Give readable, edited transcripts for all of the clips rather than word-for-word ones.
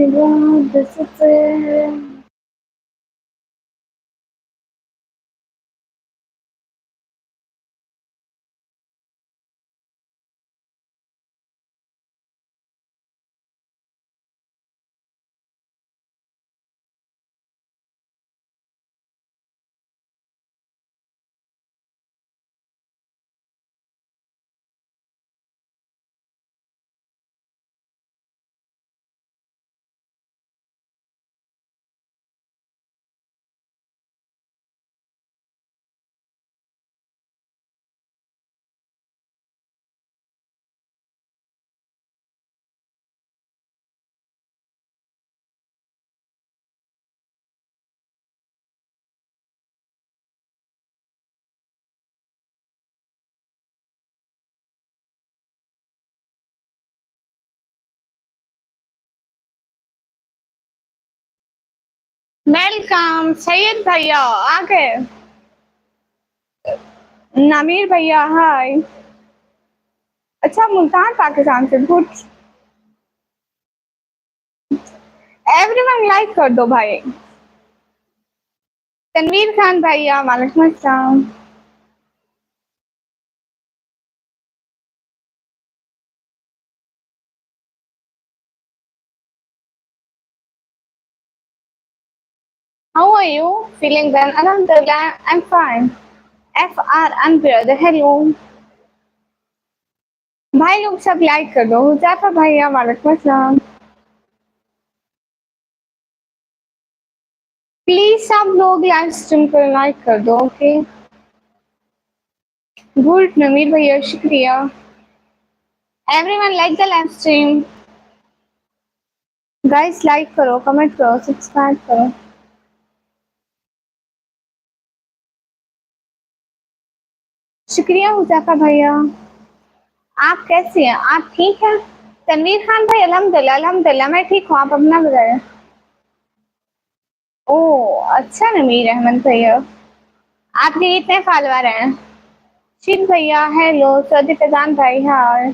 याद से। वेलकम सैयद भैया आ गए। नमीर भैया हाय। अच्छा मुल्तान पाकिस्तान से गुड। एवरीवन लाइक कर दो भाई। तनवीर खान भैया वालेकुम अस्सलाम। How are you feeling then? Alhamdulillah, I'm fine. FR brother, hello। भाई लोग सब लाइक कर दो। हुज़ैफा भैया वालेकुम अस्सलाम। प्लीज सब लोग लाइव स्ट्रीम को लाइक कर दो। ओके गुड नमीर भैया शुक्रिया। Everyone like the live stream. Guys like करो, कमेंट करो, सब्सक्राइब करो। शुक्रिया हुज़ैफा भैया। आप कैसी हैं? आप ठीक हैं? तनवीर खान भाई अल्हम्दुलिल्लाह अल्हम्दुलिल्लाह मैं ठीक हूँ। आप अपना बताएं। ओह अच्छा नमीर अहमद भैया, आपके कितने फॉलोअर हैं? शीन भैया हेलो। सऊदी फैजान भाई हाय।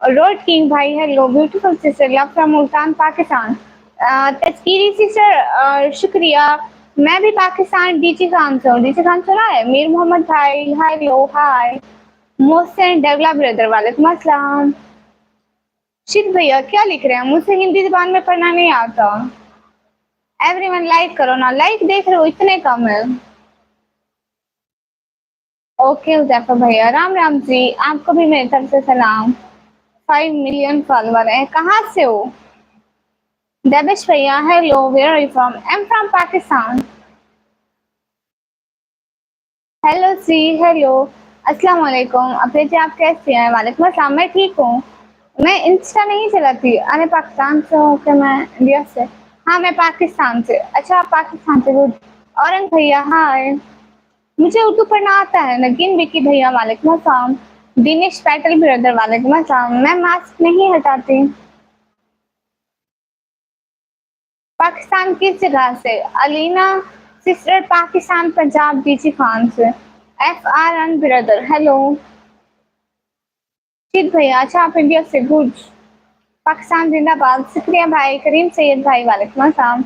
रोड किंग भाई hello. Beautiful sister love from Multan Pakistan. तस्कीरी सिस्टर शुक्रिया। मैं भी पाकिस्तान डीजी खान से हूँ। डीजी खान सुना है? मीर मोहम्मद भाई हेलो हाय। मोहसिन डेवला ब्रदर वालेकुम अस्सलाम। शिद भैया क्या लिख रहे हैं? मुझसे हिंदी ज़बान में पढ़ना नहीं आता। एवरीवन लाइक करो ना। लाइक देख रहे हो इतने कम है। ओके हुज़ैफा भैया राम राम जी। आपको भी मेरी तरफ से सलाम। 5 मिलियन फॉलोवर है। कहाँ से हो? देविश भैया hello. Where are you from? I am from Pakistan. Hello जी हेलो। अस्सलाम वालेकुम। अभय जी आप कैसे हैं? वालेकुम अस्सलाम मैं ठीक हूँ। मैं इंस्टा नहीं चलाती। अरे पाकिस्तान से हूँ कि मैं इंडिया से। हाँ मैं पाकिस्तान से। अच्छा आप पाकिस्तान से गुड। औरंग भैया हाय। मुझे उर्दू पढ़ना आता है। नगीन विकी भैया वालेकुम अस्सलाम। दिनेश पैटल ब्रदर वालेकुम अस्सलाम। मैं मास्क नहीं हटाती। पाकिस्तान किस जगह से? अलीना सिस्टर पाकिस्तान पंजाब डीजी खान से। FR brother hello. शीत भैया अच्छा आप इंडिया से गुड। पाकिस्तान जिंदाबाद। शुक्रिया भाई। करीम सैयद भाई वालेकुम अस्सलाम।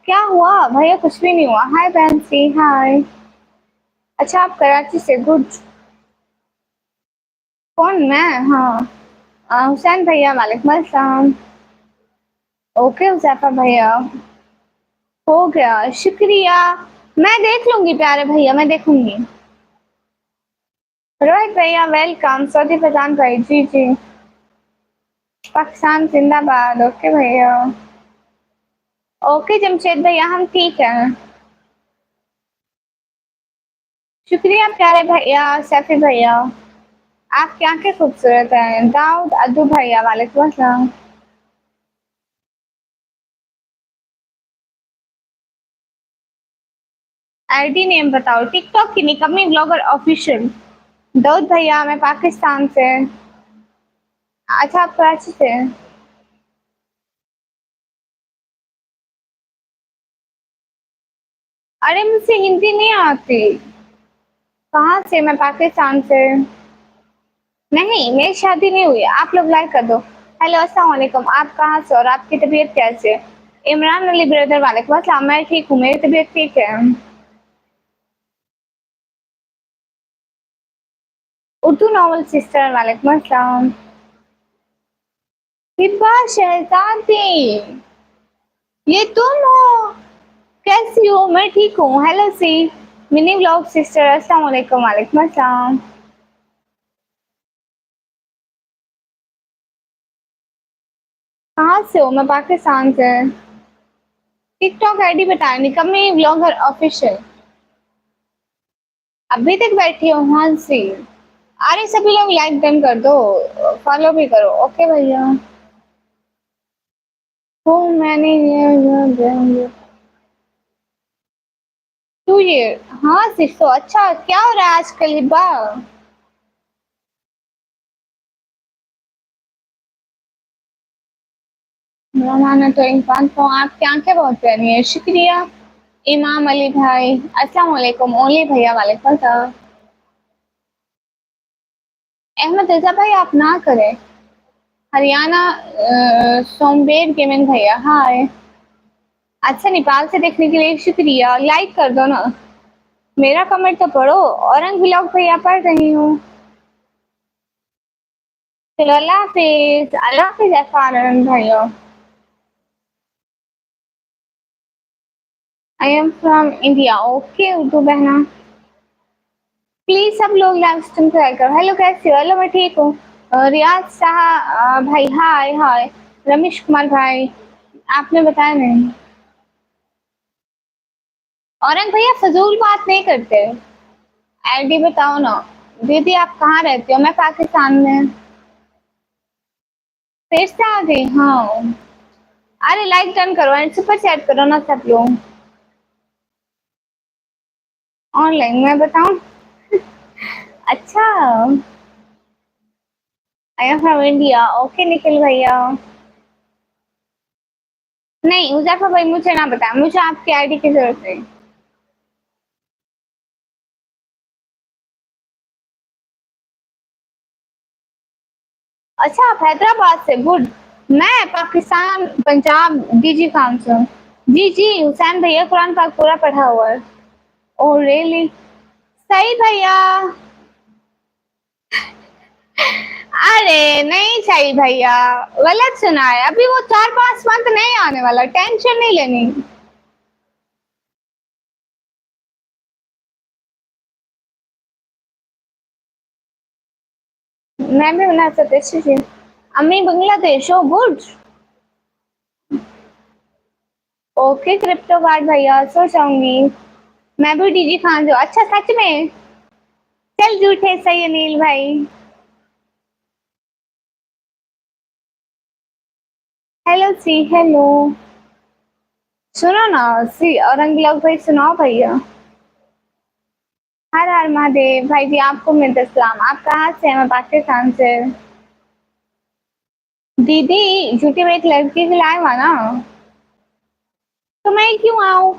क्या हुआ भैया? कुछ भी नहीं हुआ। हाय बहन सी हाय। अच्छा आप कराची से गुड। कौन मैं? हाँ हुसैन भैया वालेकुम अस्सलाम। ओके हुज़ैफा भैया हो गया शुक्रिया। मैं देख लूंगी प्यारे भैया मैं देखूंगी। रोहित भैया वेलकम। सऊदी फैजान भाई जी जी। पाकिस्तान जिंदाबाद। ओके भैया। ओके जमशेद भैया हम ठीक हैं। शुक्रिया प्यारे भैया। सैफी भैया आपकी आंखें खूबसूरत हैं। दाऊद अद्दू भैया वालेकुम अस्सलाम। आईडी नेम बताओ। टिकटॉक की निकम्मी ब्लॉगर ऑफिशियल। दाऊद भैया मैं पाकिस्तान से। अच्छा आप कराची से हैं? अरे मुझसे हिंदी नहीं आती। कहाँ से? मैं पाकिस्तान से। नहीं मेरी शादी नहीं हुई। आप लोग लाइक कर दो। हेलो, अस्सलाम वालेकुम। आप कहाँ से और आपकी तबीयत कैसे है? इमरान अली ब्रदर, वालेकुम अस्सलाम। मैं ठीक हूँ, मेरी तबीयत ठीक है। उर्दू नॉवल सिस्टर, वालेकुम अस्सलाम। हिब्बा शहजादी, ये तुम हो? कैसी हो? मैं ठीक हूँ। हेलो सी, मिनी व्लॉग सिस्टर, अस्सलाम वालेकुम। वालेकुम अस्सलाम। कहाँ से हो? मैं पाकिस्तान से। टिकटॉक आईडी बताया नहीं, कब मैं व्लॉगर ऑफिशियल। अभी तक बैठी हो? हाँ सी। अरे सभी लोग लाइक डन कर दो, फॉलो भी करो। ओके भैया। तो मैंने ये टू ईयर। हाँ सिर्फ तो। अच्छा, क्या हो रहा है आजकल हिब्बा? मैं तो इंसान को, आपकी आंखें बहुत प्यारी है, शुक्रिया। इमाम अली भाई, अस्सलाम वालेकुम। ओली भैया, वालेकुम सलाम। अहमद रजा भाई, आप ना करें। हरियाणा सोमबेर गेमिंग भैया, हाय। अच्छा, नेपाल से देखने के लिए शुक्रिया। लाइक कर दो ना, मेरा कमेंट तो पढ़ो। औरंग ब्लॉग भैया, पढ़ रही हूँ। चलो, अल्लाह हाफिज। अल्लाह हाफिज एफआरएन भैया। आई am from India. Okay Urdu बहना, प्लीज सब लोग लाइव स्ट्रीम ट्राई करो। हेलो, कैसे हो? हेलो, मैं ठीक हूँ। रियाज शाह भाई, हाय हाय। रमेश कुमार भाई, आपने बताया नहीं। औरंग भैया, फजूल बात नहीं करते। आईडी बताओ ना। दीदी, आप कहाँ रहते हो? मैं पाकिस्तान में। फिर से आ गई? हाँ। अरे लाइक डन करो एंड सुपर चैट करो ना सब लोग। ऑनलाइन मैं बताऊं? अच्छा, आई am from India. Okay Nikhil भैया। नहीं हुजैफा भाई, मुझे ना बताया, मुझे आपकी आईडी की जरूरत है। अच्छा, आप हैदराबाद से? गुड। मैं पाकिस्तान, पंजाब, डीजी खान से हूँ। जी जी, हुसैन भैया कुरान पाक पूरा पढ़ा हुआ है। Oh really? सही भैया। अरे नहीं सही भैया, गलत सुना है। अभी वो 4-5 मंथ नहीं आने वाला, टेंशन नहीं लेनी। मैं भी बना सकती थी। अम्मी बांग्लादेश हो? गुड। ओके क्रिप्टो कार्ड भैया, सो जाऊंगी। मैं भी डीजी खान जो। अच्छा सच में? चल झूठे सही अनिल भाई। हेलो सी, हेलो। सुनो ना सी, औरंग ब्लॉग भाई, सुनाओ भैया। हर हर महादेव भाई जी, आपको मिलता सलाम। आप कहाँ से हैं? मैं पाकिस्तान से। दीदी झूठी में एक लड़की के लाए हुआ ना, तो मैं क्यों आऊँ?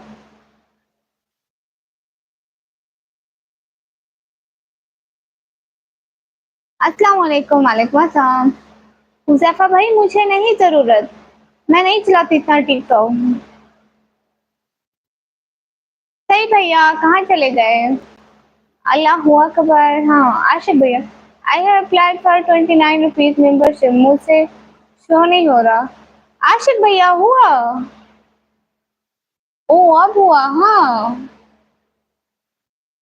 अस्सलाम वालेकुम। वालेकुम अस्सलाम। हुज़ैफा भाई, मुझे नहीं जरूरत, मैं नहीं चलाती इतना टिकटॉक। सही भैया, कहाँ चले गए? अल्लाह अकबर। हाँ आशिफ भैया, I have applied for 29 rupees membership, मुझसे शो नहीं हो रहा। आशिफ भैया हुआ? ओ अब हुआ, हाँ।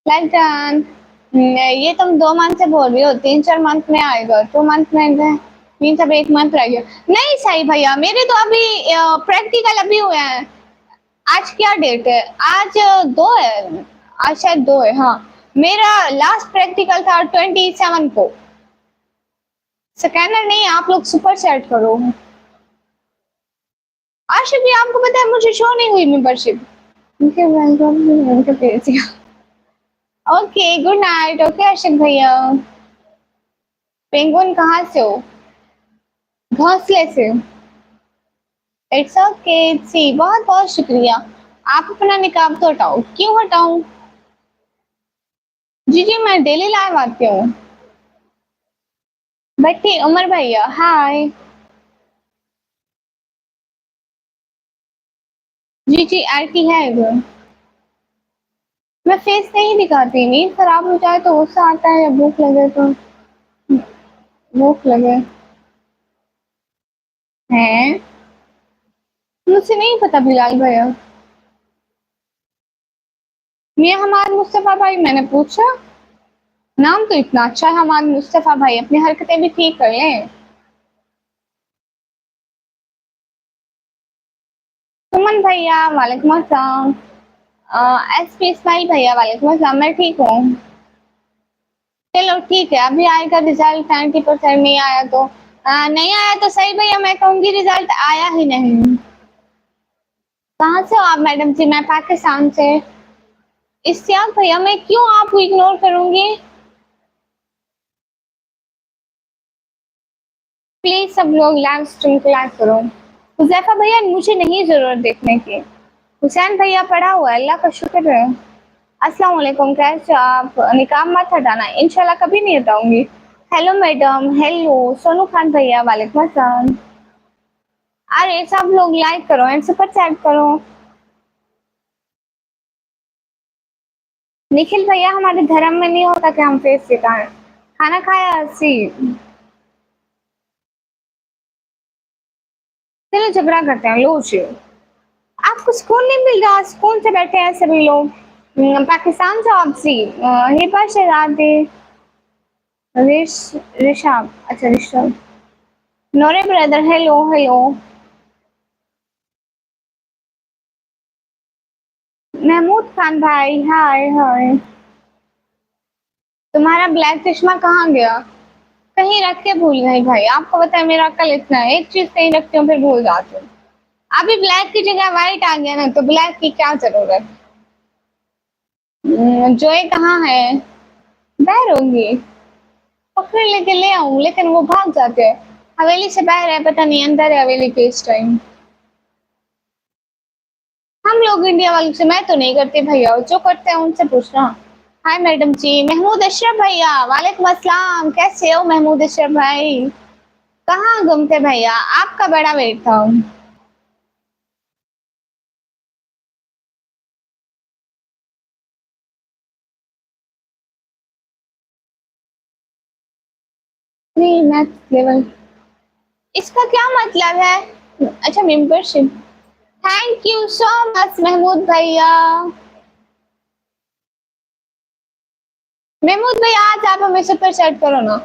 Like done. ये तुम 2 मंथ से बोल रही हो, 3-4 मंथ में आएगा। 2 मंथ में मीन्स अब 1 मंथ रह गया। नहीं सही भैया, मेरे तो अभी प्रैक्टिकल अभी हुए हैं। आज क्या डेट है? आज 2 है। आज शायद 2 है, हाँ। मेरा लास्ट प्रैक्टिकल था 27 को। स्कैनर नहीं, आप लोग सुपर चैट करो। आशिफ भी, आपको पता है मुझे शो नहीं हुई मेंबरशिप। उनके उनके page. Okay good night. Okay Asif भैया। पेंगुइन कहाँ से हो? घोंसले से। इट्स ओके सी, बहुत बहुत शुक्रिया। आप अपना निकाब तो हटाओ। क्यों हटाऊं? जी जी, मैं डेली लाइव आती हूँ। बट्टी उमर भैया, हाय। जी जी ऐड की है इधर। मैं फेस नहीं दिखाती, नींद खराब हो जाए तो गुस्सा आता है या भूख लगे तो। भूख लगे हैं। मुझे नहीं पता बिलाल भैया। मियाँ हमाद मुस्तफा भाई, मैंने पूछा। नाम तो इतना अच्छा है हमाद मुस्तफा भाई, अपनी हरकतें भी ठीक कर लें। सुमन भैया वालेकुम अस्सलाम। एसपी इस्माइल भैया वालेकुम अस्सलाम, मैं ठीक हूँ। चलो ठीक है, अभी आएगा रिजल्ट, 90% नहीं आया तो नहीं आया तो सही भैया, मैं कहूँगी रिजल्ट आया ही नहीं। कहाँ से हो आप मैडम जी? मैं पाकिस्तान से। इश्तियाक भैया, मैं क्यों आपको इग्नोर करूंगी? प्लीज सब लोग लाइव स्ट्रीम को लाइक करो। हुजैफा भैया, मुझे नहीं जरूरत देखने की। हुसैन भैया पड़ा हुआ है, अल्लाह का शुक्र है। अस्सलाम वालेकुम, कैसे हो आप? निकाब मत हटाना, इंशाल्लाह कभी नहीं हटाऊंगी। Hello madam, hello Sonu Khan भैया वालेकुम अस्सलाम। अरे सब लोग लाइक करो एंड सुपर चैट करो। निखिल भैया, हमारे धर्म में नहीं होता कि हम फेस दिखाएं। खाना खाया सी। चलो झगड़ा करते हैं, लो जी। आपको सुकून नहीं मिल रहा? सुकून से बैठे हैं सभी लोग। पाकिस्तान से आपसी हिबा शहजादी ऋषभ, अच्छा ऋषभ। नोरे brother, hello hello. Mahmood Khan भाई, हाय हाय। तुम्हारा ब्लैक चश्मा कहाँ गया? कहीं रख के भूल गई भाई, आपको पता है मेरा अक्ल इतना है, एक चीज कहीं रखती हूँ फिर भूल जाती हूँ। अभी ब्लैक की जगह व्हाइट आ गया ना, तो ब्लैक की क्या जरूरत। जोए कहाँ है? बाहर होंगी। पकड़ लेके ले आऊं लेकिन वो भाग जाते हैं। हवेली से बाहर है, पता नहीं अंदर है हवेली पे इस टाइम। हम लोग इंडिया वालों से मैं तो नहीं करती भैया, जो करते हैं उनसे पूछना। हाय मैडम जी। महमूद अशरफ भैया वालेकुम अस्सलाम, कैसे हो महमूद अशरफ भाई? कहाँ गुम थे भैया, आपका बड़ा वेट था। नहीं मैथ लेवल, इसका क्या मतलब है? अच्छा membership. Thank you so much Mahmood भैया। महमूद भैया आज आप हमें सुपर चैट करो ना।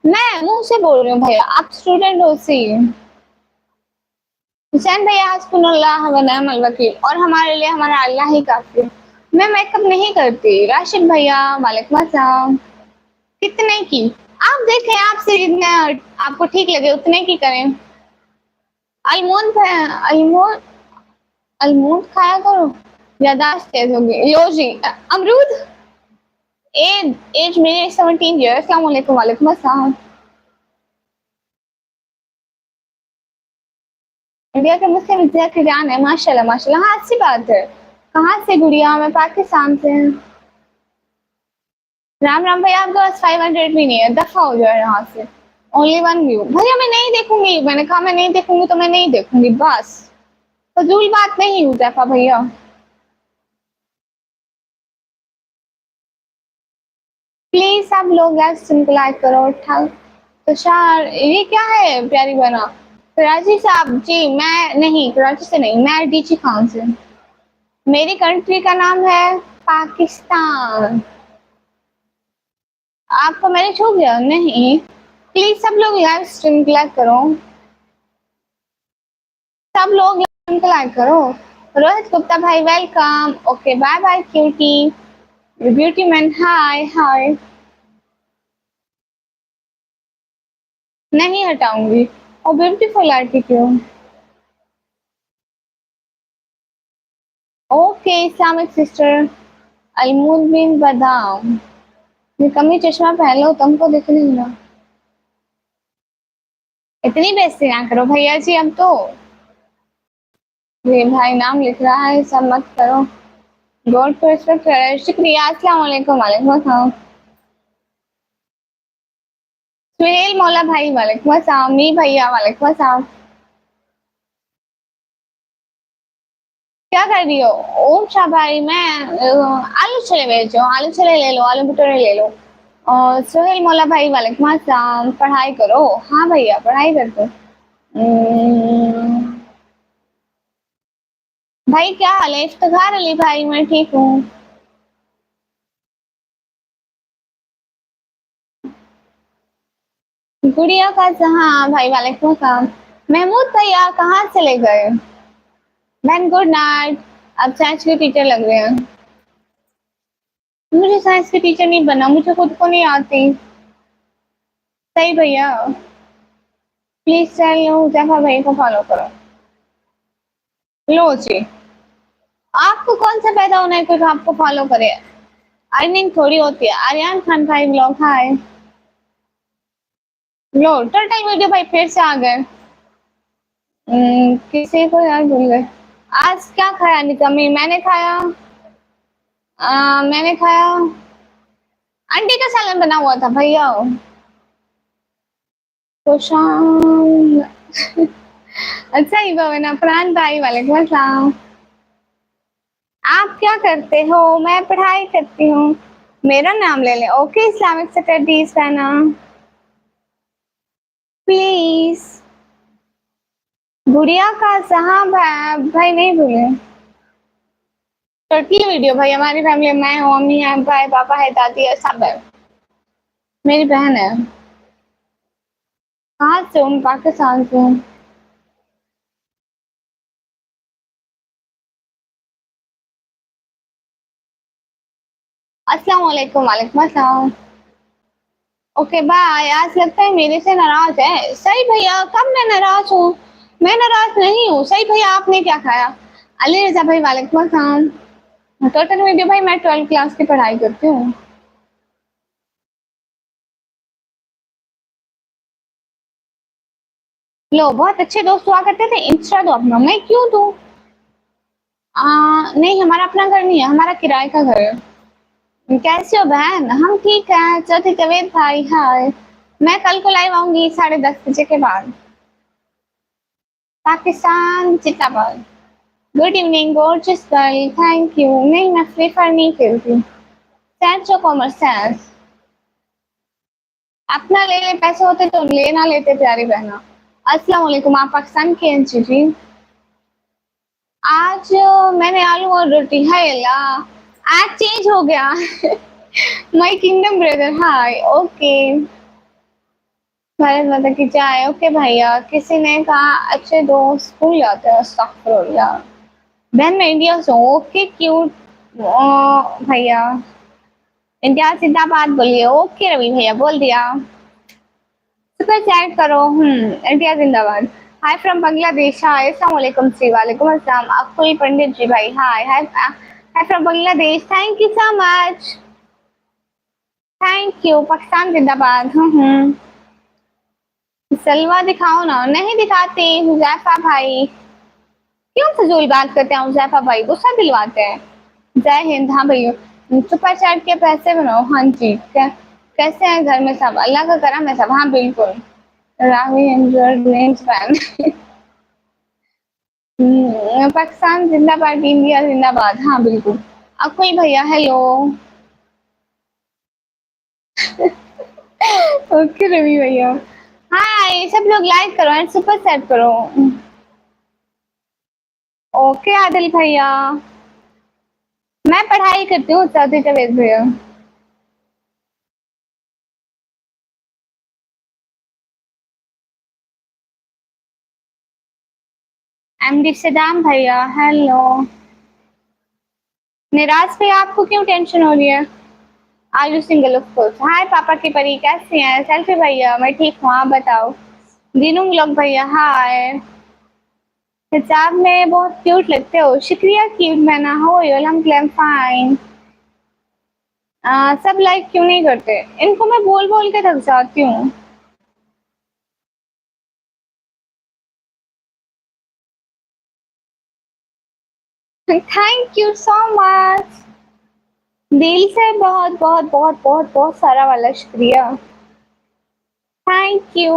मैं मुंह से बोल रही हूँ भैया, आप स्टूडेंट हो सी। हुसैन भैया हस्बुनल्लाह व निअमल वकील, और हमारे लिए हमारा अल्लाह ही काफी है। मैं मेकअप नहीं करती। राशिद भैया वालेकुम अस्सलाम। कितने की? आप देखें, आपसे जितने आपको ठीक लगे उतने की करें। अलमोन अलमोन अलमोन खाया करो, यादाश्त तेज होगी। लो जी अमरूद। एज एज मेरे 17 ईयर। अस्सलाम वालेकुम, वालेकुम अस्सलाम। इंडिया के मुस्लिम विद्यार्थी जान है, माशाल्लाह माशाल्लाह। हाँ अच्छी बात है। कहाँ से गुड़िया? मैं पाकिस्तान से। राम राम भैया, आपके पास 500 भी नहीं है, दफा हो जाए यहाँ से। ओनली वन व्यू भैया, मैं नहीं देखूंगी, मैंने कहा मैं नहीं देखूंगी तो मैं नहीं देखूंगी बस। फजूल बात नहीं हुई दफा भैया। प्लीज सब लोग लाइक करो। तुषार, ये क्या है प्यारी बना? कराची से आप जी? मैं नहीं, कराची से नहीं, मैं डीची खान से। मेरी कंट्री का नाम है पाकिस्तान। आपको मैंने छू गया नहीं? प्लीज सब लोग लाइव स्ट्रीम को लाइक करो। सब लोग लाइव को लाइक करो। रोहित गुप्ता भाई welcome. Okay bye bye cutie. Beauty man hi hi. नहीं हटाऊंगी। और ब्यूटीफुल लड़की क्यों? Okay Islamic sister. अलमूद बिन बादाम। ये कमी चश्मा पहन लो, तुमको दिख नहीं रहा। इतनी बेइज्जती ना करो भैया जी, अब तो। ये भाई नाम लिख रहा है, सब मत करो। गॉड को रिस्पेक्ट करें, शुक्रिया। अस्सलाम वालेकुम, वालेकुम अस्सलाम। सुहेल मौला भाई वालेकुम अस्सलाम। मी भैया वालेकुम अस्सलाम। क्या कर रही हो? ओम शाह भाई, मैं आलू छोले बेच रहा हूँ। आलू छोले ले लो, आलू भटूरे ले लो। और सोहेल मौला भाई, वालेकुम अस्सलाम। पढ़ाई करो। हाँ भैया, पढ़ाई करते। भाई क्या हाल है? इफ्तिखार अली भाई, मैं ठीक हूँ। गुड़िया का हाँ भाई, वालेकुम अस्सलाम। महमूद भैया कहाँ चले गए? Man good night. अब साइंस के टीचर लग रहे हैं। मुझे साइंस के टीचर नहीं बनना, मुझे खुद को नहीं आती। सही भैया। प्लीज टेल जफा भाई को फॉलो करो। लो जी। आपको कौन सा पैदा होना है कोई आपको फॉलो करे? अर्निंग थोड़ी होती है। आर्यन खान भाई ब्लॉग, हाय। लो टोटल वीडियो भाई फिर से आ गए। किसी को यार भूल गए। आज क्या खाया निकम्मी? मैंने खाया अंडे का सालन बना हुआ था भैया। तो शाम अच्छा ही बना प्राण भाई, वालेकुम अस्सलाम। आप क्या करते हो? मैं पढ़ाई करती हूँ। मेरा नाम ले लें। ओके, इस्लामिक स्टडीज का नाम प्लीज। गुड़िया का जहाँ भाई नहीं भूले। छोटी वीडियो भाई, हमारी फैमिली में मैं हूँ, मम्मी है, भाई पापा है, दादी है, सब है। मेरी बहन है। कहाँ से हूँ? पाकिस्तान से हूँ। अस्सलाम वालेकुम। वालेकुम अस्सलाम। Okay bye. आज लगता है मेरे से नाराज है। सही भैया, कब मैं नाराज हूँ? मैं नाराज नहीं हूँ। सही भैया, आपने क्या खाया? अली रजा भाई, वालेकुम अस्सलाम। टोटल वीडियो भाई, मैं 12 क्लास की पढ़ाई करती हूँ। लो, बहुत अच्छे दोस्त हुआ करते थे। इंस्टा दो अपना। मैं क्यों दूँ? नहीं, हमारा अपना घर नहीं है, हमारा किराए का घर है। कैसे हो बहन? हम ठीक है। चौथी जवेद भाई, हाय। मैं कल को लाइव आऊंगी 10:30 बजे के बाद। पाकिस्तान जिंदाबाद। Good evening gorgeous girl, thank you. नहीं, मैं फ्री फायर नहीं खेलती। साइंस और कॉमर्स, साइंस। अपना ले ले, पैसे होते तो लेना लेते प्यारी बहना। अस्सलाम वालेकुम। आप पाकिस्तान के हैं जी? आज मैंने आलू और रोटी। हाय अल्लाह, आज चेंज हो गया। My kingdom brother, hi. Okay. Bharat माता की जय। ओके भैया। किसी ने कहा अच्छे दोस्त स्कूल जाते हैं। अस्तगफुरुल्लाह। बहन मैं इंडिया से हूँ। ओके क्यूट भैया। इंडिया जिंदाबाद बोलिए। ओके रवि भैया, बोल दिया। सुपर चैट करो। इंडिया जिंदाबाद। हाय फ्रॉम बांग्लादेश। हाय, अस्सलाम वालेकुम जी। वालेकुम अस्सलाम। अकुल पंडित जी भाई, hi hi. Hi from Bangladesh. Thank you so much. Thank you. Pakistan जिंदाबाद। सलवा दिखाओ ना। नहीं दिखाती हुजैफा भाई। क्यों फजूल बात करते हैं हुजैफा भाई? गुस्सा दिलवाते हैं। जय हिंद। हाँ भैया, सुपर चैट के पैसे बनाओ। हाँ जी। कैसे हैं घर में सब? अल्लाह का करम है सब। हाँ बिल्कुल। Ravi enjoyed names fan. Pakistan जिंदाबाद, इंडिया जिंदाबाद। हाँ बिल्कुल। अकुल भैया, हेलो। ओके रवि भैया। हाय, सब लोग लाइक करो एंड सुपर चैट करो। ओके आदिल भैया। मैं पढ़ाई करती हूँ चौथी जवेद भैया। एमडी सदाम भैया, हेलो। निराज भैया, आपको क्यों टेंशन हो रही है? Are you single? Of course. Hi पापा की परी, कैसी हैं? सेल्फी भैया, मैं ठीक हूँ, आप बताओ। दीनू लोग भैया, हाय। हिजाब में बहुत क्यूट लगते हो। शुक्रिया क्यूट मैना। हो यू? अल्हम्दुलिल्लाह फाइन। सब लाइक क्यों नहीं करते? इनको मैं बोल बोल के थक जाती हूँ। Thank you so much. दिल से बहुत बहुत बहुत बहुत बहुत सारा वाला शुक्रिया। Thank you.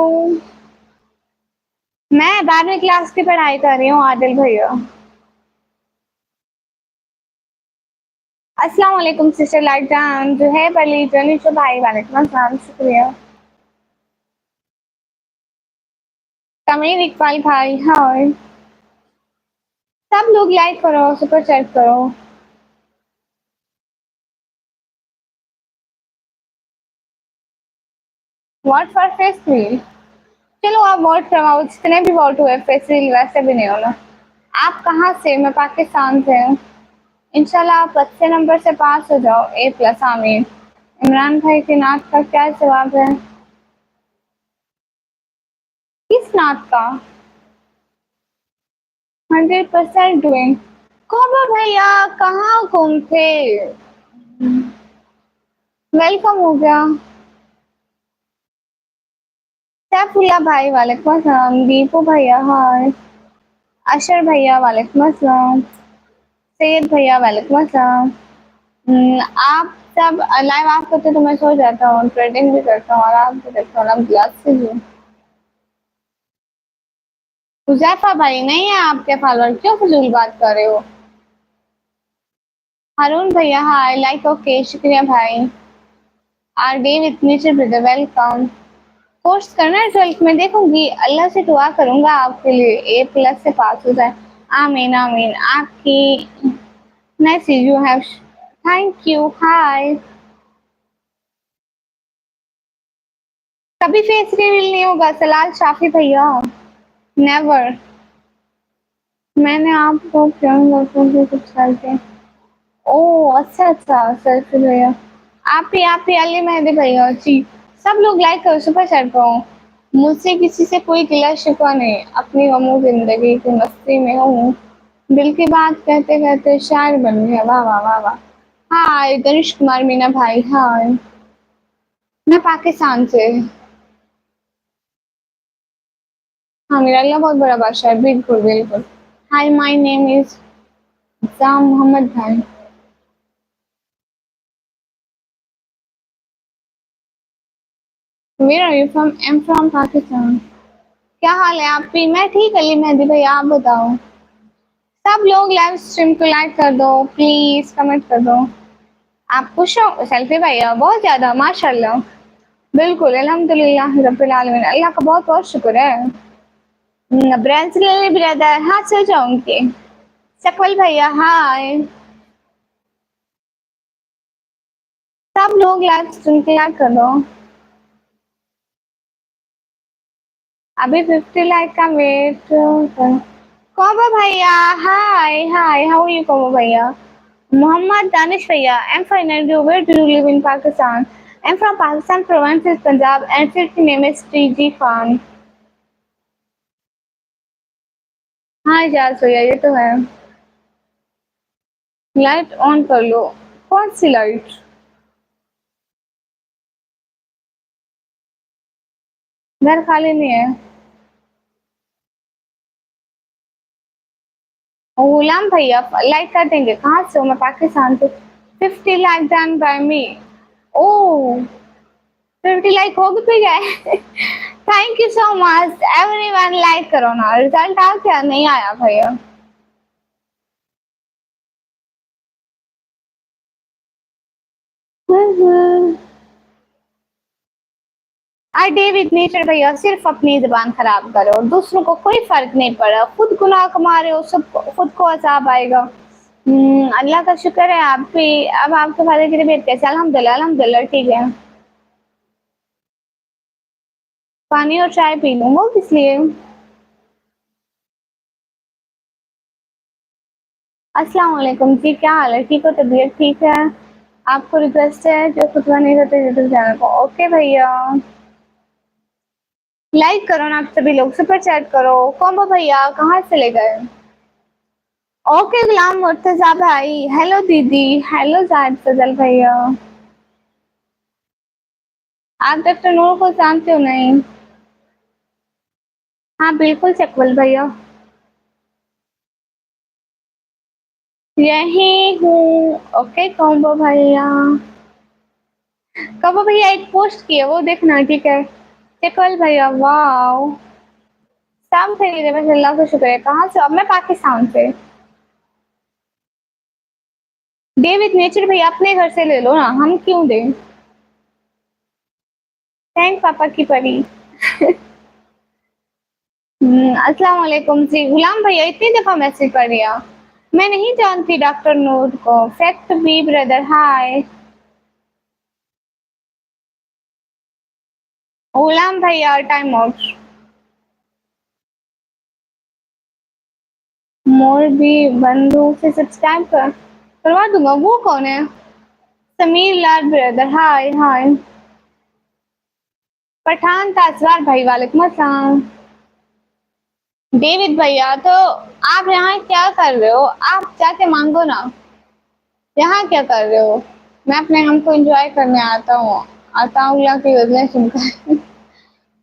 मैं 12वीं क्लास की पढ़ाई कर रही हूँ आदिल भैया। अस्सलाम वालेकुम सिस्टर लाइक जान जो है पली जनी जो भाई वालेकुम अस्सलाम शुक्रिया। तमीर इकबाल भाई हाय। सब लोग लाइक करो सुपर चैट करो। Vote for face reel. चलो आप वोट करवाओ जितने भी वोट हुए फेस रील वैसे भी नहीं होना। आप कहाँ से? मैं पाकिस्तान से हूँ। इंशाल्लाह आप अच्छे नंबर से पास हो जाओ ए प्लस आमीन। इमरान भाई की नात का क्या जवाब है? किस नात का? 100% डूइंग। कोबा भैया कहाँ गुम थे? वेलकम हो गया। सैफुल्ला भाई वालेकुम अस्सलाम। दीपू भैया हाय। अशर भैया वालेकुम अस्सलाम। सैयद भैया वालेकुम अस्सलाम। आप सब लाइव आप करते तो मैं सो जाता हूँ, ट्रेडिंग भी करता हूँ और आप भी करता हूँ, आप ग्लास से भी। हुजैफा भाई नहीं है आपके फॉलोअर, क्यों फजूल बात कर रहे हो? हारून भैया हाय लाइक ओके शुक्रिया भाई। Our day with nature brother welcome. Course करना है 12th में, देखूंगी अल्लाह से दुआ करूंगा आपके लिए ए प्लस से पास हो जाए। आमीन आमीन। आपकी nice you have. Thank you hi. कभी फेस रिवील नहीं होगा सलाल शाफी भैया। नेवर। मैंने आपको क्यों लड़कों के कुछ करके। ओह अच्छा अच्छा सेल्फी भैया। आप ही अली मेहंदी भैया जी। सब लोग लाइक करो सुपर चैट करो। मुझसे किसी से कोई गिला शिकवा नहीं, अपनी गमों जिंदगी की मस्ती में हूँ। दिल की बात कहते कहते शायर बन गया, वाह वाह वाह वाह। हाय तनिष कुमार मीना भाई हाय। मैं पाकिस्तान से। हाँ मेरा अल्लाह बहुत बड़ा बादशाह है, बिल्कुल बिल्कुल। Hi my name is Jam Mohammad भाई। Where are you from? I am from Pakistan. क्या हाल है आपकी? मैं ठीक अली मेहंदी भाई आप बताओ। सब लोग लाइव स्ट्रीम को लाइक कर दो प्लीज, कमेंट कर दो। आप खुश हो? सेल्फी भैया बहुत ज्यादा माशाल्लाह। बिल्कुल अल्हम्दुलिल्लाह रब्बिल आलमीन, अल्लाह का बहुत बहुत शुक्र है। ब्रांच ले ब्रदर हाँ चल जाऊंगी। सकवल भैया हाय। सब लोग लाइव स्ट्रीम को लाइक कर दो। अभी 50 लाइक का वेट कर। कौवा भैया हाय हाय हाउ यू कौवा भैया? मोहम्मद दानिश भैया I'm fine and you? Where do you live in Pakistan? I'm from Pakistan province is Punjab and city name is TG Khan। हाँ यार भैया ये तो है। लाइट ऑन कर लो। कौन सी लाइट? घर खाली नहीं है। गुलाम भैया लाइक कर देंगे, कहाँ से हो? मैं पाकिस्तान से। 50 like done by me. Oh 50 like हो भी गए। Thank you so much everyone, like करो ना। रिजल्ट आ क्या? नहीं आया भैया। आई डे विद नेचर भैया सिर्फ अपनी जबान खराब करो, दूसरों को कोई फर्क नहीं पड़ा, खुद गुनाह कमा रहे हो, सब खुद को अजाब आएगा। अल्लाह का शुक्र है आप भी। अब आपके फादर की तबीयत कैसे? अल्हम्दुलिल्लाह अल्हम्दुलिल्लाह ठीक है। पानी और चाय पी लूँ वो किस लिए? अस्सलाम वालेकुम जी क्या हाल है? ठीक हो? तबीयत ठीक है? आपको रिक्वेस्ट है जो खुतवा नहीं करते यूट्यूब चैनल को। ओके भैया लाइक करो ना आप सभी लोग, सुपर चैट करो। कॉम्बो भैया कहाँ चले गए? ओके गुलाम मुर्तजा भाई हेलो दीदी। हेलो जाहिद फजल भैया। आप डॉक्टर नूर को जानते हो नहीं? हाँ बिल्कुल चकवल भैया। यही हूँ। ओके कॉम्बो भैया। कॉम्बो भैया एक पोस्ट किया वो देखना ठीक है। चकवल भैया वाओ। सब खरीदे बस अल्लाह का शुक्र है। कहाँ से? अब मैं पाकिस्तान से। डेविड नेचर भैया अपने घर से ले लो ना, हम क्यों दें। थैंक पापा की परी। अस्सलाम वालेकुम जी। गुलाम भैया इतनी दफा मैसेज कर दिया। मैं नहीं जानती डॉक्टर नूर को। Fact B brother hi. Ghulam भैया टाइम आउट। मोर भी बंधु से सब्सक्राइब करवा दूंगा। वो कौन है? समीर लाल ब्रदर हाय हाय। पठान ताजवार भाई वालेकुम अस्सलाम। डेविड भैया तो आप यहाँ क्या कर रहे हो? आप जाके मांगो ना। यहाँ क्या कर रहे हो? मैं अपने हम को एंजॉय करने आता हूँ। आता हूँ की गजलें सुनकर।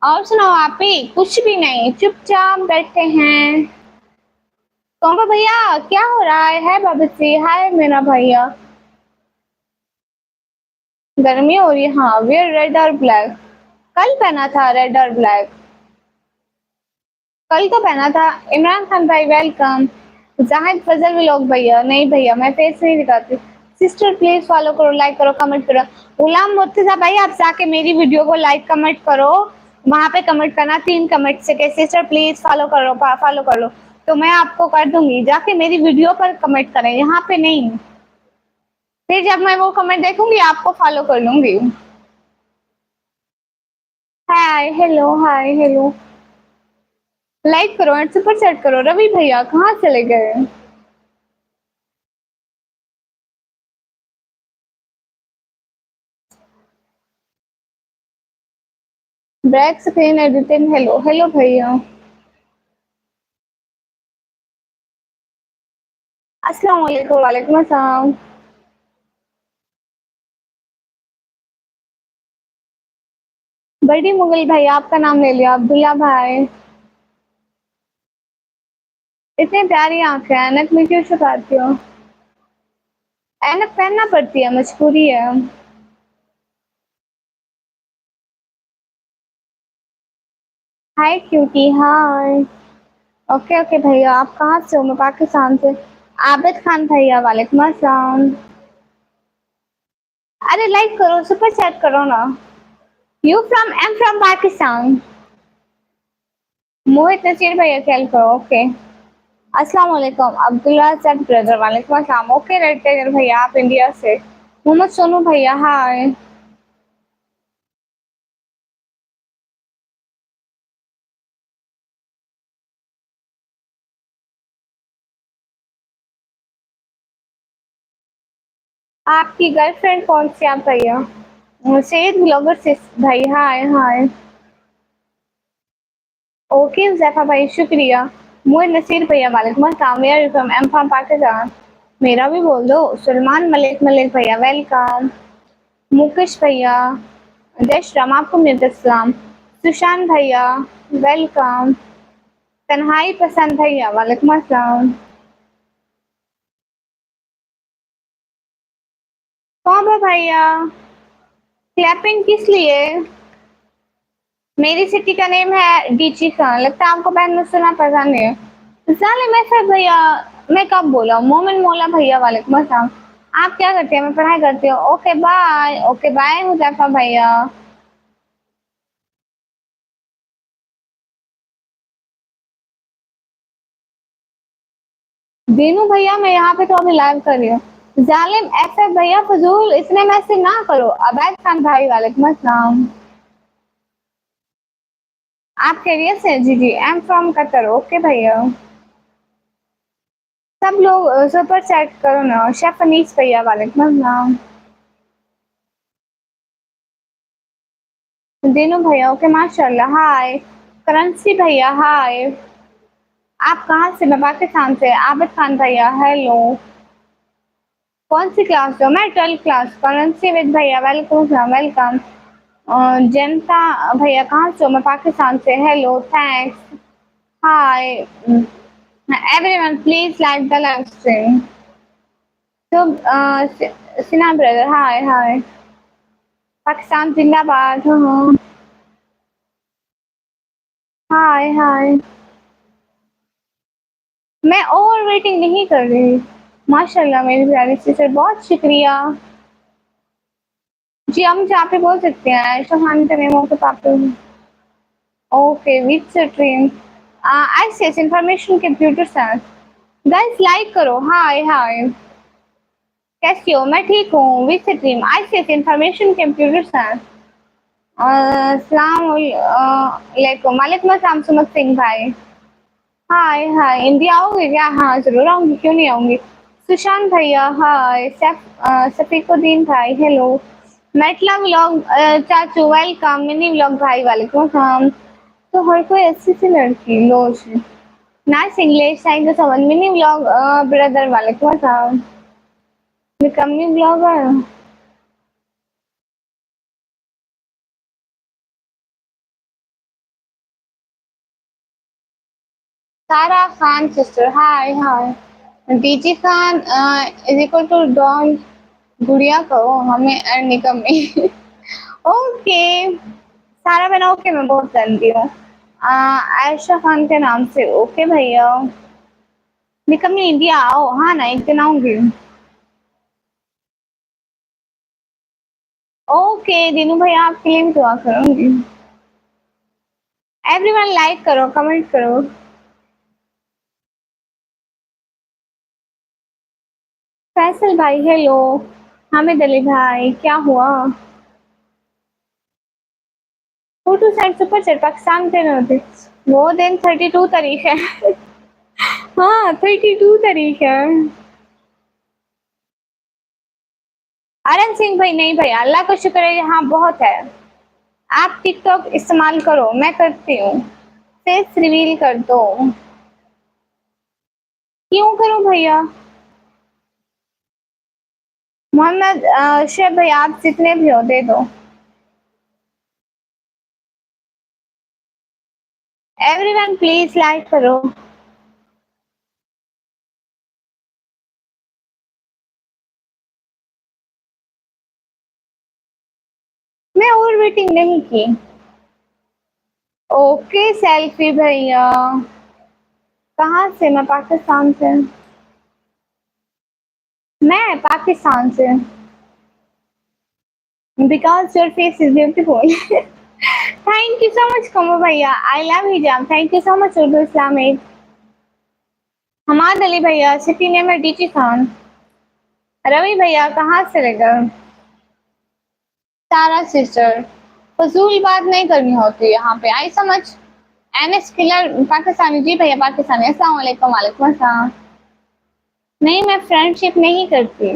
और सुनाओ आप ही? कुछ भी नहीं, चुपचाप बैठे हैं। कौन भैया क्या हो रहा है बाबूजी? हाय मेरा भैया। गर्मी हो रही है हाँ। वेयर रेड और ब्लैक। कल पहना था रेड और ब्लैक। कल तो पहना था। इमरान खान भाई वेलकम। जाहिद फजल व्लॉग भैया। नहीं भैया मैं फेस नहीं दिखाती। सिस्टर प्लीज फॉलो करो, लाइक करो, कमेंट करो। गुलाम मुर्तजा भाई आप जाके मेरी वीडियो को लाइक कमेंट करो। वहां पे कमेंट करना 3 कमेंट से के सिस्टर प्लीज फॉलो करो, फॉलो कर लो। तो मैं आपको कर दूंगी। जाके मेरी वीडियो पर कमेंट करें, यहाँ पे नहीं। फिर जब मैं वो कमेंट देखूंगी आपको फॉलो कर लूंगी। Hi hello hi hello. Like करो एंड सुपर चैट करो। रवि भैया कहाँ चले गए? Black screen editing. Hello hello भैया। अस्सलाम वालेकुम। वालेकुम अस्सलाम। बड़ी मुगल भाई आपका नाम ले लिया। अब्दुल्ला भाई। इतनी प्यारी आंखें हैं, ऐनक में क्यों छुपाती हो? ऐनक पहनना पड़ती है, मजबूरी है। हाय क्यूटी हाय। ओके ओके भैया आप कहाँ से हो? मैं पाकिस्तान से। आबिद खान भैया वालेकुम अस्सलाम। अरे लाइक करो, सुपर चैट करो ना। You from am from Pakistan. Mohit Naseer भैया खेल करो ओके। अस्सलाम वालेकुम। अब्दुल्ला सैद ब्रदर वालेकुम अस्सलाम। ओके रेड टाइगर भैया आप इंडिया से। मोहम्मद सोनू भैया हाय। आपकी गर्लफ्रेंड कौन सी आप भैया? सैयद ब्लॉगर से भाई हाय हाय। ओके जैफा भाई शुक्रिया। मोहम्मद नसीर भैया वालेकुम अस्सलाम। Where you from? Am from Pakistan. मेरा भी बोल दो। सलमान मलिक मलिक भैया वेलकम। मुकेश भैया। जय श्री राम आपको मेरे सलाम। सुशांत भैया वेलकम। तन्हाई पसंद भैया वालेकुम अस्सलाम। कौन है भैया? क्लैपिंग किस लिए? मेरी सिटी का नेम है डीची खान। लगता है आपको बैंड में सुना पसंद है। साले मैं सर भैया। मैं कब बोला? मोमिन मौला भैया वालेकुम अस्सलाम। आप क्या करते हैं? मैं पढ़ाई करती हूँ। Okay bye. Okay bye Huzaifa भैया। दीनू भैया मैं यहाँ पे तो अभी लाइव कर रही हूँ। जालिम ऐसे भैया फजूल इतने मैसेज ना करो। अबैद खान भाई वालेकुम अस्सलाम। आप खैरियत से? जी जी I am from Qatar. Okay भैया। सब लोग सुपर चैट करो ना। शेफ अनीस भैया वालेकुम अस्सलाम। दीनू भैया ओके माशाल्लाह हाय। करेंसी भैया हाय। आप कहाँ से? मैं पाकिस्तान से। आबिद खान भैया हेलो। कौन सी क्लास हो? मैं 12th क्लास। करेंसी विद भैया वेलकम वेलकम। जनता भैया कहाँ से हो? मैं पाकिस्तान से। Hello thanks hi. Everyone please like the live stream. तो सिन्हा ब्रदर हाय हाय। पाकिस्तान जिंदाबाद। हाँ हाय हाय। मैं ओवर वेटिंग नहीं कर रही। माशाल्लाह मेरी प्यारी सिस्टर, बहुत शुक्रिया। जी, हम जहाँ पे बोल सकते हैं, आयशा खान का नेम हो तो पापा। ओके, विच stream? ICS information computer science. Guys like करो। हाय हाय, कैसी हो? मैं ठीक हूँ। विच stream? ICS information computer science. अस्सलाम वालेकुम। वालेकुम अस्सलाम सुमत सिंह भाई। हाय हाय, इंडिया आओगे क्या? हाँ जरूर आऊंगी, क्यों नहीं आऊंगी। सुशांत भैया हाय। सफीकुद्दीन भाई हेलो। मेटला व्लॉग चाचू वेलकम। मिनी व्लॉग भाई वालेकुम अस्सलाम। तो हर कोई अच्छी सी लड़की लोज। Nice English, thank you so much. Mini vlog brother वालेकुम अस्सलाम। निकम्मी blogger. Sara Khan sister hi hi. DG Khan is equal to don गुड़िया कहो हमें निकम्मी। ओके सारा बना। ओके मैं बहुत जानती हूँ। आयशा खान के नाम से। ओके भैया। निकम्मी इंडिया आओ। हाँ ना, एक दिन आऊंगी। ओके दीनू भैया, आपके लिए भी दुआ करूंगी। एवरीवन लाइक करो, कमेंट करो। फैसल भाई हेलो। हामिद अली भाई क्या हुआ? Photo side super chat Pakistan के होते। वो दिन 32 तारीख है। हाँ 32 तारीख है। आरन सिंह भाई नहीं भाई, अल्लाह का शुक्र है यहाँ बहुत है। आप टिकटॉक इस्तेमाल करो, मैं करती हूँ। फेस रिवील कर दो। क्यों करूँ भैया? मोहम्मद शेख भाई, आप जितने भी हो दे दो। एवरीवन प्लीज लाइक करो। मैं ओवर वेटिंग नहीं की। ओके सेल्फी भैया। कहाँ से? मैं पाकिस्तान से। मैं पाकिस्तान से। Because your face is beautiful. Thank you so much Kamo भैया, आई लव हिजाब। Thank you so much Urdu Islamic. Hamad Ali भैया, सिटी नेम है डीची खान। रवि भैया कहाँ से लेकर? सारा सिस्टर, फजूल बात नहीं करनी होती यहाँ पे, आई समझ। NS killer Pakistani. जी भैया पाकिस्तानी। अस्सलाम वालेकुम। वालेकुम अस्सलाम। नहीं मैं फ्रेंडशिप नहीं करती।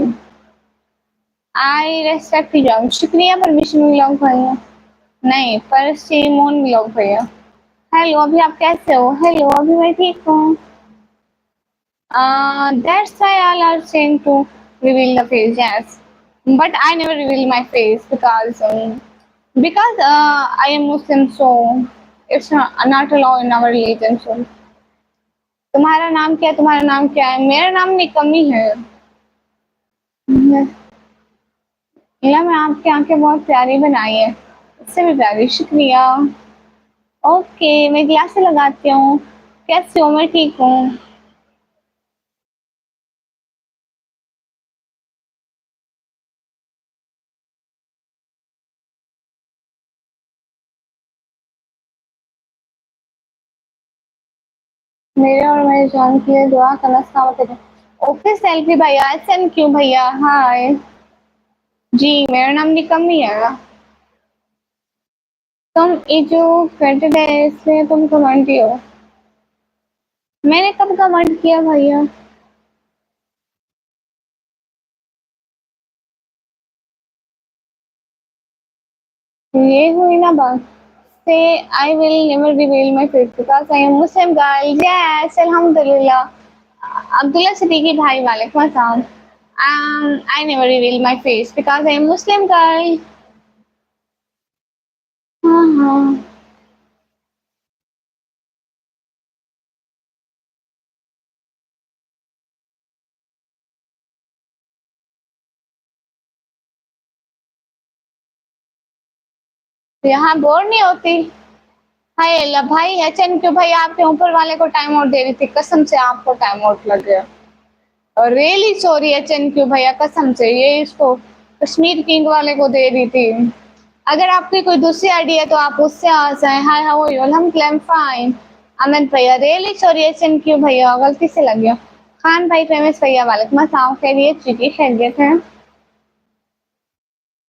आई रेस्पेक्ट यू। शुक्रिया परमिशन मिलोग भैया। नहीं पर सीमोन मिलोग भैया। हेलो अभी आप कैसे हो? हेलो अभी मैं ठीक हूँ। That's why all are saying to reveal the face, yes. But I never reveal my face because I am Muslim, so it's not allowed in our religion. So तुम्हारा नाम क्या है? तुम्हारा नाम क्या है? मेरा नाम निकम्मी है। मैं आपकी आंखें बहुत प्यारी बनाई है, इससे भी प्यारी। शुक्रिया। ओके मैं ग्लास लगाती हूँ। कैसे हो? मैं ठीक हूँ। मेरे और मेरे जान के लिए दुआ करना सलामत है। ओके सेल्फी भैया, एसएन क्यों भैया? हाय जी, मेरा नाम निकम्मी है। तुम ये जो करते थे इसलिए तुम कमेंटी हो। मैंने कब कमेंट किया भैया? ये हुई ना बात। से I will never reveal my face because I am Muslim girl. Yes अल्हम्दुलिल्लाह। अब्दुल्ला सिद्दीकी भाई वालेकुम अस्सलाम। I never reveal my face because I am Muslim girl. हाँ हाँ। यहाँ बोर नहीं होती। हाय अल्लाह भाई, एचएन क्यों भाई? आपके ऊपर वाले को टाइम आउट दे रही थी, कसम से आपको टाइम आउट लग गया। और रियली सॉरी एचएनक्यू भैया, कसम से ये इसको कश्मीर किंग वाले को दे रही थी। अगर आपकी कोई दूसरी आईडी है तो आप उससे आ जाए। Hi how are you? हम क्लेम फाइन। अमित भैया रियली सॉरी एचएनक्यू भैया, गलती से लग गया। खान भाई फेमस भैया वालेकुम अस्सलाम, खैरियत जी? खैरियत है।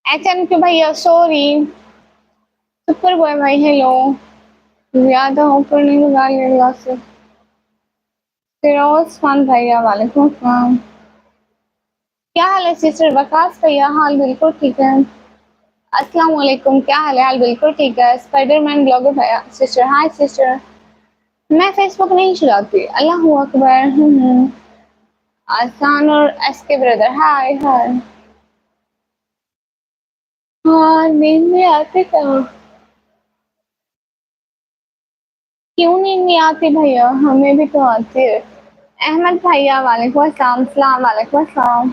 एचएनक्यू भैया सॉरी। सुपर बॉय भाई हेलो। ज्यादा ऊपर नहीं लगा से। फिरोज खान भैया वालेकुम अस्सलाम। क्या हाल है सिस्टर वकास भैया? हाल बिल्कुल ठीक है। अस्सलाम वालेकुम, क्या हाल है? हाल बिल्कुल ठीक है। स्पाइडरमैन ब्लॉगर भैया सिस्टर, हाय सिस्टर। मैं फेसबुक नहीं चलाती। अल्लाह अकबर। आसान और एसके ब्रदर, हाय हाय। हाँ नींद में आते कहाँ? क्यों नींद नहीं आती भैया? हमें भी तो आती है। अहमद भैया वालेकुम अस्सलाम, सलाम वालेकुम अस्सलाम।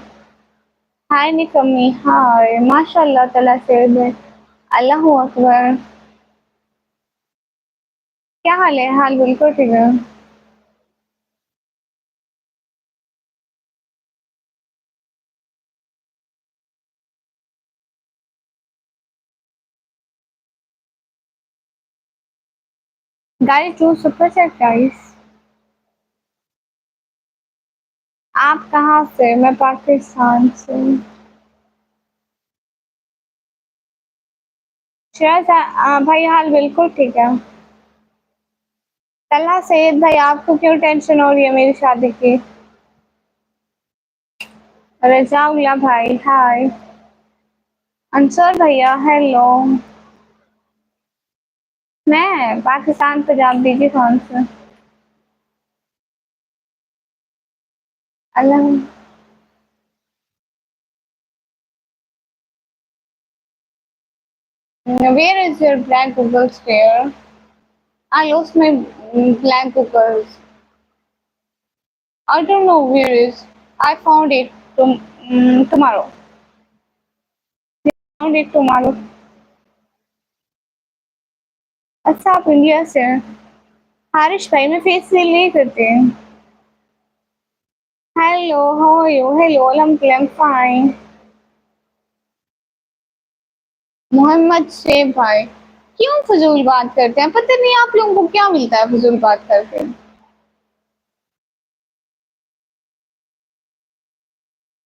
हाय निकम्मी, हाय माशाल्लाह तला से। अल्लाह अकबर। क्या हाल है? हाल बिल्कुल ठीक है। Guys to super chat guys. आप कहाँ से? मैं पाकिस्तान से। भाई हाल बिल्कुल ठीक है। तल्हा सैयद भाई आपको क्यों टेंशन हो रही है मेरी शादी की? रजाउल्ला भाई हाय। अंसर भैया हेलो। मैं पाकिस्तान पंजाब बीजी खान से। अल्लाह। Where is your black Google sphere? I lost my black Google. I don't know where is. I found it tomorrow. Found it tomorrow. अच्छा आप इंडिया से हैं। हारिश भाई मैं फेस सेल नहीं करती। Hello how are you? Hello I'm fine। Mohammad Sheikh भाई क्यों फजूल बात करते हैं? पता नहीं आप लोगों को क्या मिलता है फजूल बात करके।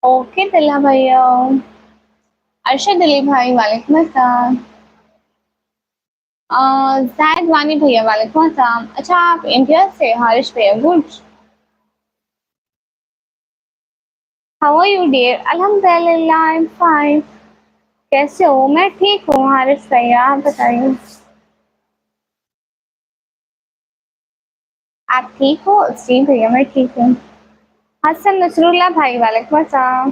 ओके तल्ला भैया। अरशद अली भाई वालेकुम अस्सलाम। जाहिद वानी भैया वालेकुम अस्सलाम। अच्छा आप इंडिया से? हारिश भैया good. How are you dear? अल्हम्दुलिल्लाह आई एम फाइन। कैसे हो? मैं ठीक हूँ हारिश भैया, आप बताइए। आप ठीक हो? जी भैया मैं ठीक हूँ। हसन नसरुल्लाह भाई वालेकुम अस्सलाम।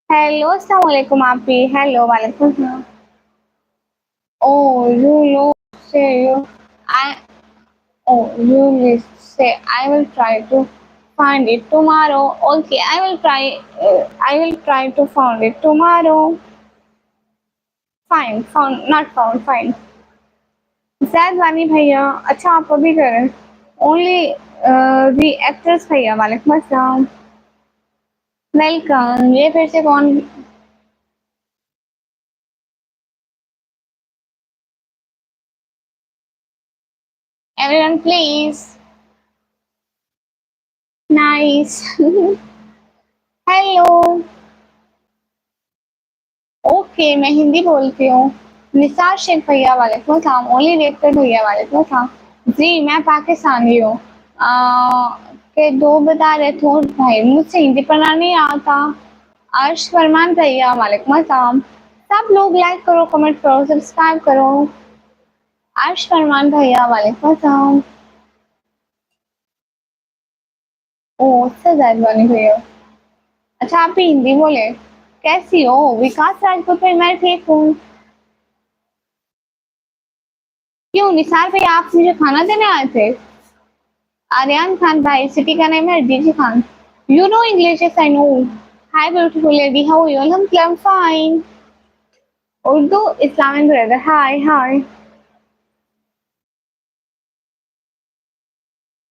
हेलो अस्सलाम वालेकुम आप भी। हेलो वालेकुम अस्सलाम। Oh, I, say, I will try to find it tomorrow. Okay, I will try to find it tomorrow. Fine, found, not found, fine. Zaid वानी भैया, अच्छा आप अभी करें। ओनली दी एक्ट्रेस भैया वालेकुम अस्सलाम। वेलकम। ये फिर से कौन? Everyone please. Nice. Hello. Okay मैं हिंदी बोलती हूँ। निसार शेख भैया वालेकुम सलाम। ओनली रेक्टर भैया वालेकुम सलाम। जी मैं पाकिस्तानी हूँ। के दो बता रहे थे भाई, मुझसे हिंदी पढ़ना नहीं आता। अर्श फरमान भैया वालेकुम सलाम। सब लोग लाइक करो, कमेंट करो, सब्सक्राइब करो। अर्श फरमान भैया वालेकुम सलाम। ओ अच्छा जायद वानी भैया। अच्छा आप भी हिंदी बोले। कैसी हो? विकास राजपूत भाई मैं ठीक हूँ। क्यों निसार भाई आप मुझे खाना देने आए थे? आर्यन खान भाई, सिटी का नेम है DG Khan. You know English? Yes I know. Hi beautiful lady, how are you? हम fine. Urdu Islamic brother, hi hi.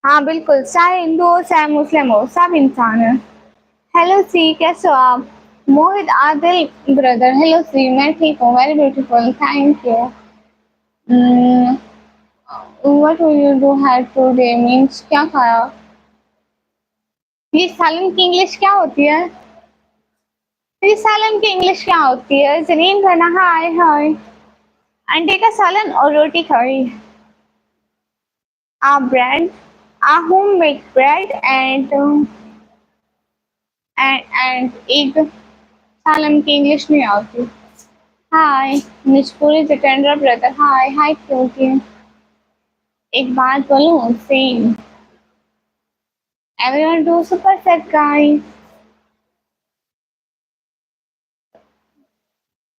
हाँ बिल्कुल, चाहे हिंदू हो चाहे मुस्लिम हो, सब इंसान है। हेलो सी, कैसे हो आप? मोहित आदिल ब्रदर, हेलो सी, मैं ठीक हूँ, very beautiful, thank you. What will you do had today means क्या खाया? ये सालन की इंग्लिश क्या होती है? ये सालन की इंग्लिश क्या होती है? जनीन खाना, हाय हाय। अंडे का सालन और रोटी खाई। A bread, a home made bread and egg. सालन की इंग्लिश नहीं आती। हाय निष्पुरी जितेंद्र ब्रदर, हाय हाय क्योंकि एक बात बोलूं same, everyone do super set guys.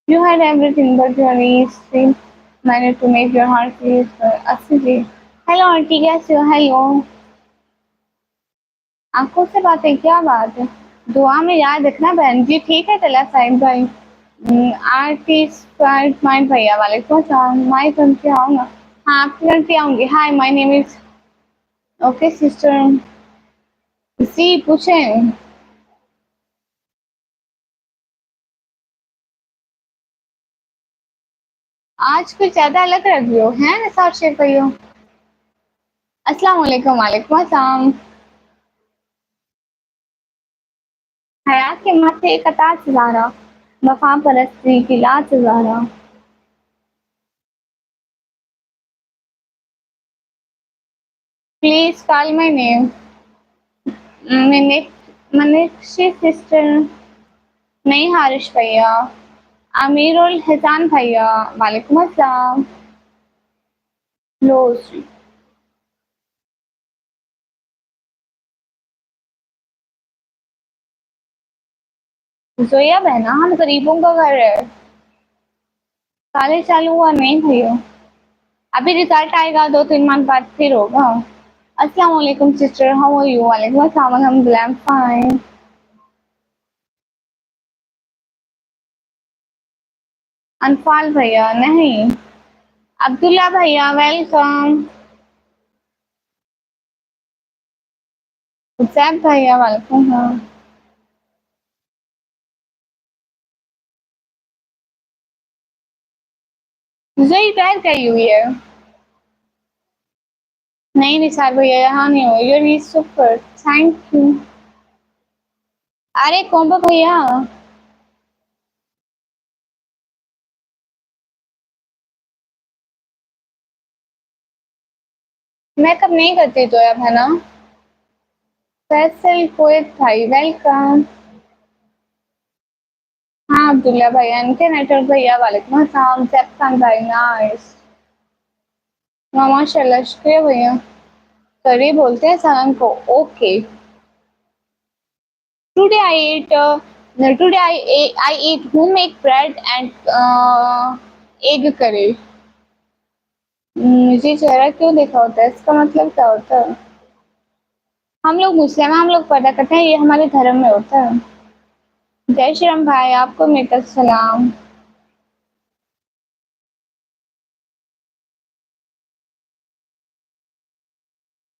You had everything but your easy managed to make your heart feel असली। हेलो आंटी, कैसे हो? हेलो। आंखों से बातें, क्या बात है? दुआ में याद रखना बहन जी, ठीक है तला साहिब भाई। आर्टिस्ट माइंड भैया वाले को माई तुम से आऊंगा। हाँ आपके घर पे आऊंगी। Hi my name is okay sister. जी पूछें। आज कुछ ज्यादा अलग रख दियो हैं साथ शेयर करियो। अस्सलाम वालेकुम। वालेकुम अस्सलाम। हयात के माथे कतार सजारा, वफा परस्ती की लात सजारा। Please call my name. मैंने मनीषी सिस्टर। नहीं हारिश भैया। अमीरुल हसन भैया, वालेकुम अस्सलाम। रोज। जोया बहना, हम गरीबों का घर है। कॉलेज चालू हुआ नहीं भैया, अभी रिजल्ट आएगा 2-3 माह बाद फिर होगा। अस्सलाम वालेकुम सिस्टर, हाउ आर यू? वालेकुम अस्सलाम, अल्हम्दुलिल्लाह, आई एम फाइन। अनफाल भैया नहीं। अब्दुल्ला भैया वेलकम। जैब भैया वेलकम। हाँ जोई पैर गई हुई है। नहीं निसार भैया यहाँ नहीं हो, यूर ही सुपर, थैंक यू। अरे कौन भैया? मैं कब नहीं करती तो अब है ना। फैसल कोएत भाई वेलकम। हाँ अब्दुल्ला भैया, इनके नेटवर्क भैया वालेकुम अस्सलाम। जैब भाई नाइस। हाँ माशाल्लाह, शुक्रिया भैया। करी बोलते हैं सनम को, okay. Today I ate today I eat homemade bread and egg curry। मुझे चेहरा क्यों देखा होता है, इसका मतलब क्या होता है? हम लोग मुस्लिम हैं, हम लोग पर्दा करते हैं, ये हमारे धर्म में होता है। जय श्री राम भाई, आपको मेरा सलाम।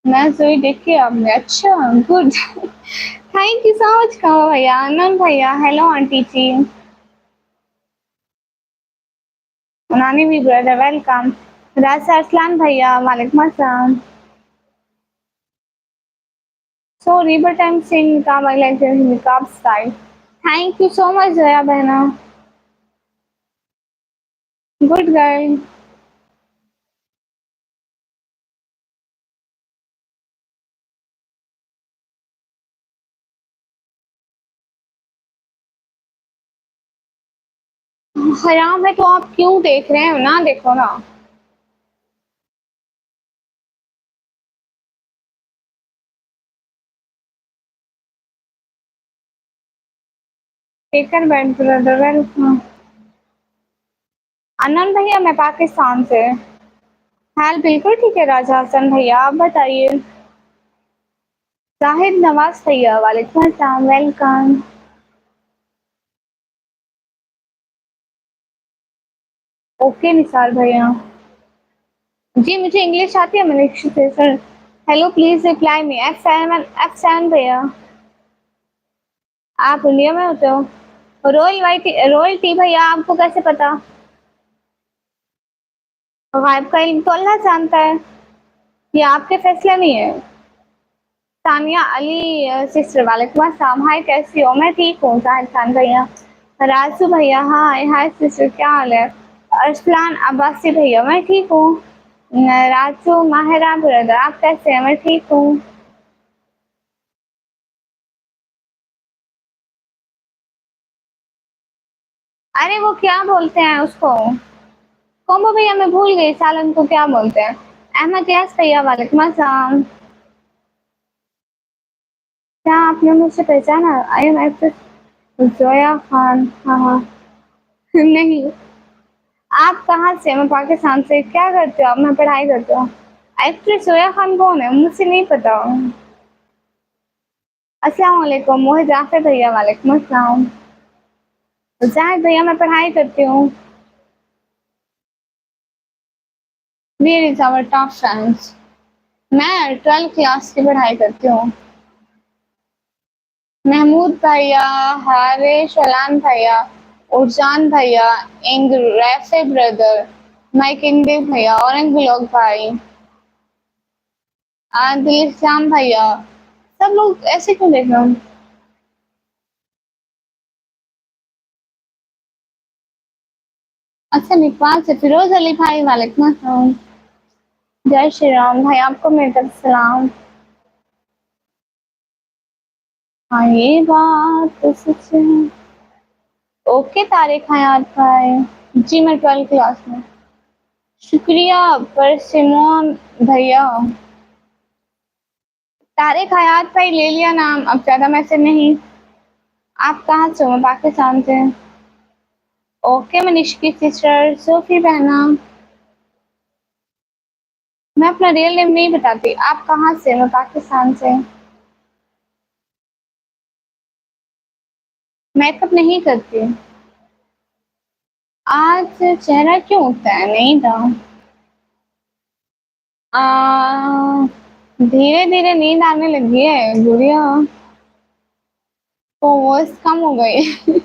मैं सोई देख के आपने, अच्छा good. Thank you so much कहो भैया। आनंद भैया हेलो आंटी जी। उन्होंने भी ब्रदर वेलकम। राजा अरसलान भैया वालेकुम अस्सलाम। Sorry but I am saying निकाब, आई लाइक योर निकाब style. Thank you so much Jaya बहना। Good girl. हराम है तो आप क्यों देख रहे हो? ना देखो ना। टेकन बैठ ब्रदर वेलकम। अनंत भैया मैं पाकिस्तान से। हाल बिल्कुल ठीक है राजा हसन भैया, आप बताइए। जाहिद नवाज भैया वालेकुम अस्सलाम, वेलकम। ओके निसार भैया। जी मुझे इंग्लिश आती है मनीष से sir. Hello please reply me. F7 भैया, आप इंडिया में होते हो? रॉयल टी भैया, आपको कैसे पता? गायब का इल्म तो अल्लाह जानता है, ये आपके फैसले नहीं है। तानिया अली सिस्टर, वालेकुम अस्सलाम। हाय, कैसी हो? मैं ठीक हूँ जाहिद खान भैया। राजू भैया, हाय हाय सिस्टर, क्या हाल है? अरसलान अब्बासी भैया, मैं ठीक हूँ। राजू माहिरा ब्रदर, आप कैसे हैं? मैं ठीक हूँ। अरे वो क्या बोलते हैं उसको, कॉम्बो भैया, मैं भूल गई सालन को क्या बोलते हैं। अहमद यास भैया, वालेकुम अस्सलाम। क्या आपने मुझसे पहचाना? I am actress Zoya Khan. हाँ हाँ। नहीं, आप कहाँ से? मैं पाकिस्तान से। क्या करते हो आप? मैं पढ़ाई करती हूँ। एक्ट्रेस जोया खान कौन है? मुझे नहीं पता। अस्सलाम वालेकुम मोहित जाफर भैया, वालेकुम अस्सलाम। जाहिद भैया, मैं पढ़ाई करती हूँ। Where is our top friends? मैं 12th क्लास की पढ़ाई करती हूँ। महमूद भैया, हारिश अलान भैया, उर्जान भैया, इंग रैफे ब्रदर, माइक इंदे भैया, औरंग ब्लॉग भाई, आदिल इस्लाम भैया। सब लोग ऐसे क्यों देख रहे हो? अच्छा, नेपाल से फिरोज अली भाई, वालेकुम अस्सलाम। जय श्री राम भाई, आपको मेरी तरफ से सलाम। हाँ, ये बात तो सच है। ओके तारिक हयात भाई। जी, मैं 12th क्लास में। शुक्रिया परसिमोन भैया। तारिक हयात भाई, ले लिया नाम, अब ज्यादा मैसेज नहीं। आप कहाँ से हो? मैं पाकिस्तान से। ओके मनीष की सिस्टर सोफी बहना। मैं अपना रियल नेम नहीं बताती। आप कहाँ से? मैं पाकिस्तान से। मेकअप नहीं करती। आज चेहरा क्यों उठता है? नहीं था। धीरे धीरे नींद आने लगी है गुड़िया। तो वॉइस कम हो गई।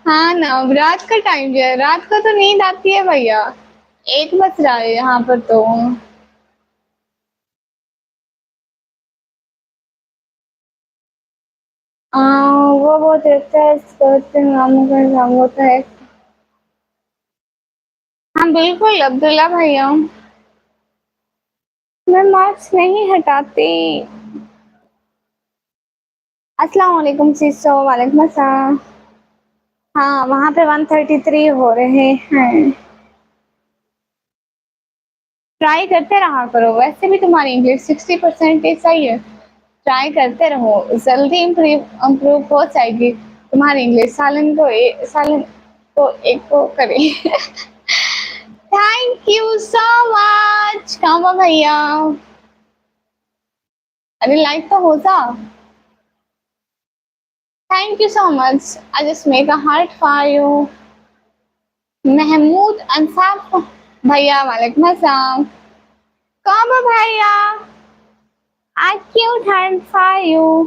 हाँ ना, अब रात का टाइम जो है, रात को तो नींद आती है भैया। 1 बज रहा है यहाँ पर तो। वो बहुत अच्छा है, करते नामों का नाम होता है। हाँ बिल्कुल अब्दुल्ला भैया। मैं मार्क्स नहीं हटाती। अस्सलाम वालेकुम सिस्टो, वालेकुम अस्सलाम। हाँ, वहाँ पे 133 हो रहे हैं। ट्राई करते रहा करो, वैसे भी तुम्हारी इंग्लिश 60% सही है। ट्राई करते रहो, जल्दी इम्प्रूव हो जाएगी तुम्हारी इंग्लिश। सालन को एक को करे। Thank you so much Kama भैया। अरे लाइक तो हो जा। Thank you so much. I just make a heart for you. Mahmood Ansar भैया, वालेकुम अस्सलाम। कामा भैया, I cute heart for you.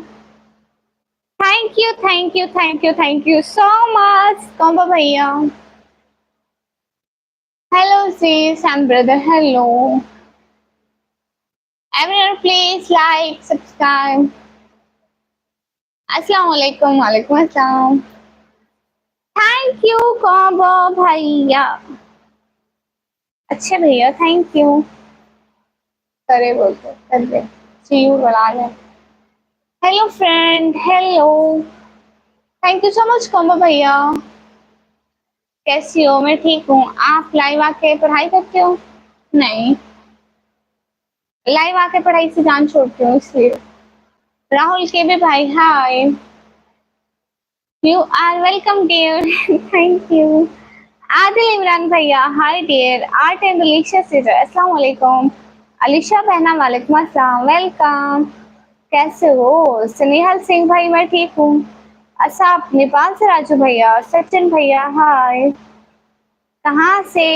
Thank you so much Kama भैया। Hello, sis and brother. Hello. Everyone, please like, subscribe. Assalamu alaikum. Walaikum assalam. Thank you, combo भैया। अच्छे भैया, thank you. करे बोलते कर दे। सी यू बुला ले। Hello friend, hello. Thank you so much combo भैया। कैसी हो? मैं ठीक हूँ। आप लाइव आके पढ़ाई करते हो? नहीं, लाइव आके पढ़ाई से जान छोड़ती हूँ इसलिए। राहुल के भी भाई, हाय। You are welcome, dear. Thank you. Adil Imran भैया, hi dear. Art and delicious teacher, अस्सलाम वालेकुम। अलीशा बहना, वालेकुम अस्सलाम, वेलकम। कैसे हो? स्नेहल सिंह भाई, मैं ठीक हूँ। अच्छा, आप नेपाल से? राजू भैया, सचिन भैया, हाय। कहाँ से?